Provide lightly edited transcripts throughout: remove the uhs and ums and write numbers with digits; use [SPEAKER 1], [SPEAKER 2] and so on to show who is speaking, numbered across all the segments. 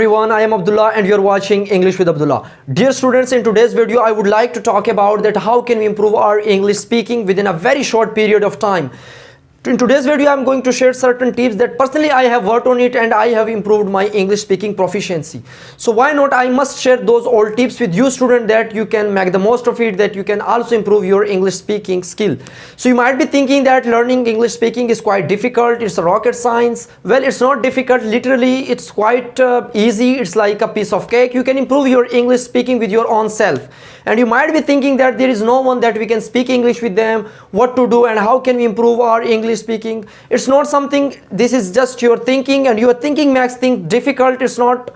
[SPEAKER 1] Everyone, I am Abdullah and you're watching English with Abdullah. Dear students, in today's video I would like to talk about that how can we improve our English speaking within a very short period of time. In today's video I'm going to share certain tips that personally I have worked on it and I have improved my English speaking proficiency. So why not I must share those old tips with you student that you can make the most of it, that you can also improve your English speaking skill. So you might be thinking that learning English speaking is quite difficult, it's a rocket science. Well, it's not difficult, literally it's quite easy, it's like a piece of cake. You can improve your English speaking with your own self. And you might be thinking that there is no one that we can speak English with them, what to do and how can we improve our English speaking. It's not something, this is just your thinking, and your thinking makes things difficult. It's not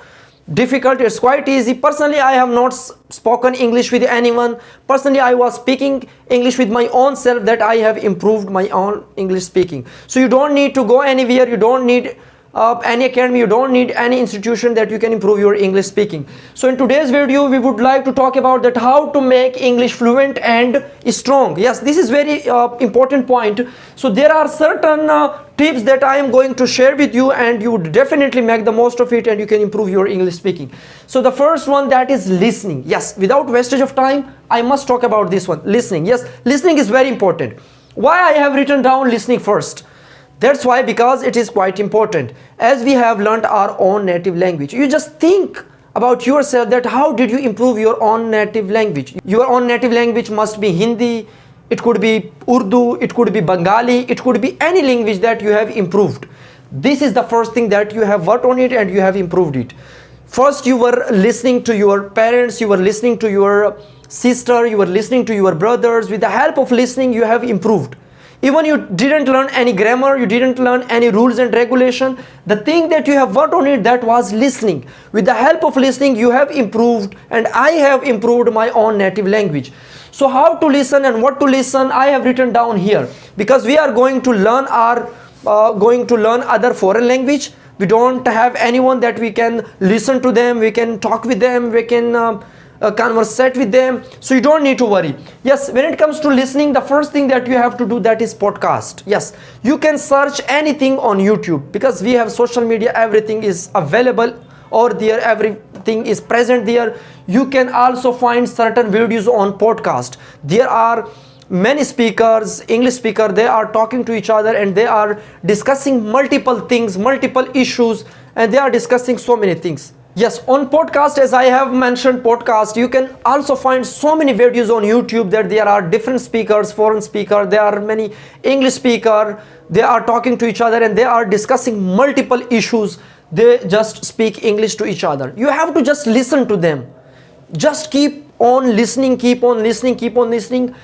[SPEAKER 1] difficult, it's quite easy. Personally, I have not spoken English with anyone. Personally, I was speaking English with my own self, that I have improved my own English speaking. So you don't need to go anywhere, you don't need any academy, you don't need any institution, that you can improve your English speaking. So in today's video we would like to talk about that how to make English fluent and strong. Yes, this is very important point. So there are certain tips that I am going to share with you and you would definitely make the most of it and you can improve your English speaking. So the first one, that is listening. Yes, without wastage of time I must talk about this one, listening. Yes, listening is very important. Why I have written down listening first? That's why, because it is quite important. As we have learned our own native language, you just think about yourself that how did you improve your own native language. Your own native language must be Hindi, it could be Urdu, it could be Bengali, it could be any language that you have improved. This is the first thing, that you have worked on it and you have improved it. First you were listening to your parents, you were listening to your sister, you were listening to your brothers. With the help of listening you have improved. Even you didn't learn any grammar, you didn't learn any rules and regulation. The thing that you have worked on it, that was listening. With the help of listening you have improved, and I have improved my own native language. So how to listen and what to listen I have written down here, because we are going to learn other foreign language. We don't have anyone that we can listen to them, we can talk with them, we can conversate with them. So you don't need to worry. Yes, when it comes to listening, the first thing that you have to do, that is podcast. Yes, you can search anything on YouTube, because we have social media, everything is available over there, everything is present there. You can also find certain videos on podcast. There are many speakers, English speaker, they are talking to each other and they are discussing multiple things, multiple issues, and they are discussing so many things. Yes, on podcast, as I have mentioned podcast, you can also find so many videos on YouTube that there are different speakers, foreign speaker, there are many English speaker, they are talking to each other and they are discussing multiple issues. They just speak English to each other. You have to just listen to them. Just keep on listening, keep on listening, keep on listening.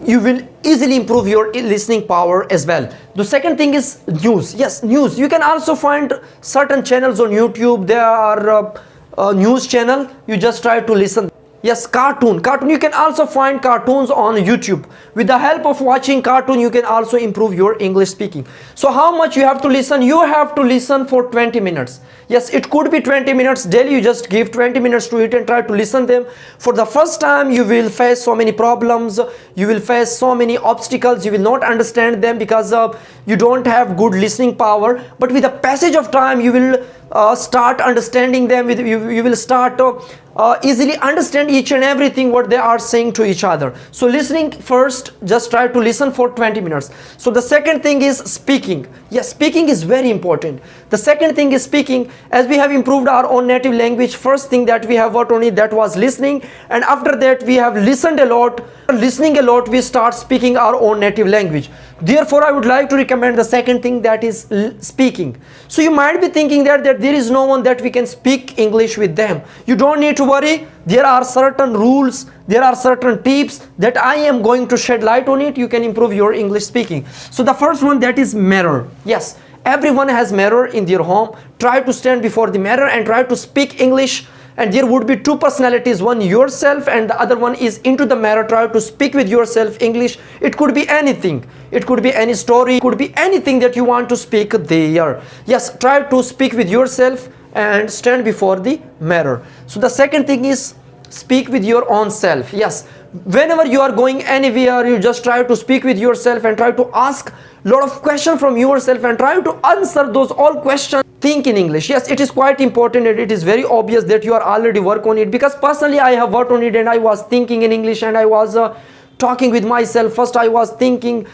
[SPEAKER 1] You will easily improve your listening power as well. The second thing is news. Yes, news. You can also find certain channels on YouTube. There are news channel. You just try to listen. Yes, cartoon. You can also find cartoons on YouTube. With the help of watching cartoon, you can also improve your English speaking. So how much you have to listen? You have to listen for 20 minutes. Yes, it could be 20 minutes daily. You just give 20 minutes to it and try to listen them. For the first time, you will face so many problems. You will face so many obstacles. You will not understand them because you don't have good listening power. But with the passage of time, you will start understanding them. You will start easily understand each and everything what they are saying to each other. So listening first, just try to listen for 20 minutes. So the second thing is speaking. Yes, speaking is very important. The second thing is speaking. As we have improved our own native language, first thing that we have worked on it, that was listening, and after that we have listened a lot. Listening a lot, we start speaking our own native language. Therefore I would like to recommend the second thing, that is speaking. So you might be thinking that there is no one that we can speak English with them. You don't need to worry. There are certain rules, there are certain tips that I am going to shed light on it. You can improve your English speaking. So the first one, that is mirror. Yes, everyone has mirror in their home. Try to stand before the mirror and try to speak English. And there would be two personalities, one yourself and the other one is into the mirror. Try to speak with yourself English. It could be anything, it could be any story, it could be anything that you want to speak there. Yes, try to speak with yourself and stand before the mirror. So the second thing is speak with your own self. Yes, Whenever you are going anywhere, you just try to speak with yourself and try to ask a lot of questions from yourself and try to answer those all questions. Think in English. Yes, it is quite important and it is very obvious that you are already work on it, because personally I have worked on it and I was thinking in English and I was talking with myself. First I was thinking,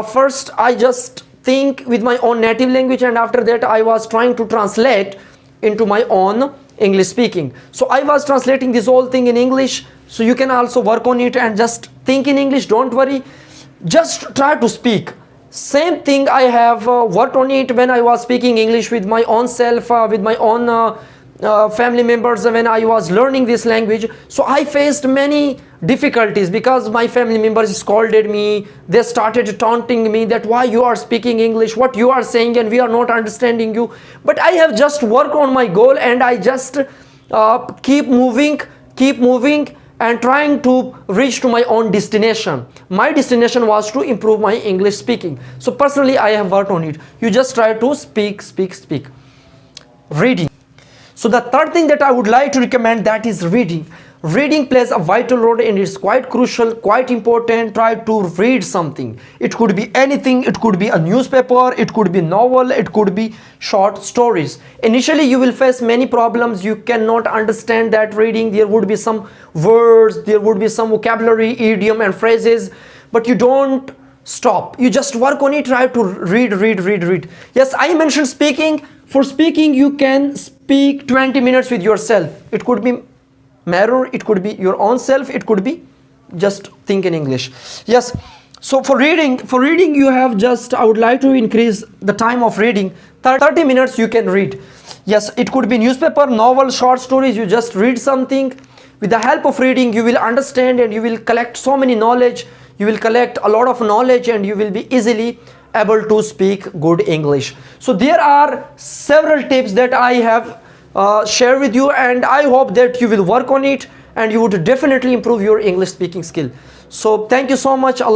[SPEAKER 1] first I just think with my own native language, and after that I was trying to translate into my own English speaking. So I was translating this whole thing in English. So you can also work on it and just think in English. Don't worry, just try to speak. Same thing I have worked on it when I was speaking English with my own self, with my own family members when I was learning this language. So I faced many difficulties because my family members scolded me. They started taunting me that why you are speaking English, what you are saying, and we are not understanding you. But I have just worked on my goal and I just keep moving and trying to reach to my own destination. My destination was to improve my English speaking. So personally I have worked on it. You just try to speak. Reading. So the third thing that I would like to recommend, that is reading. Reading plays a vital role and it's quite crucial, quite important. Try to read something. It could be anything. It could be a newspaper, it could be novel, it could be short stories. Initially you will face many problems. You cannot understand that reading. There would be some words, there would be some vocabulary, idiom and phrases, but you don't stop. You just work on it. Try to read. Yes, I mentioned speaking. For speaking you can speak 20 minutes with yourself. It could be mirror, it could be your own self, it could be just think in English. Yes, so for reading you have just, I would like to increase the time of reading. 30 minutes you can read. Yes, it could be newspaper, novel, short stories. You just read something. With the help of reading you will understand and you will collect so many knowledge. You will collect a lot of knowledge and you will be easily able to speak good English. So there are several tips that I have shared with you, and I hope that you will work on it and you would definitely improve your English speaking skill. So thank you so much. Allah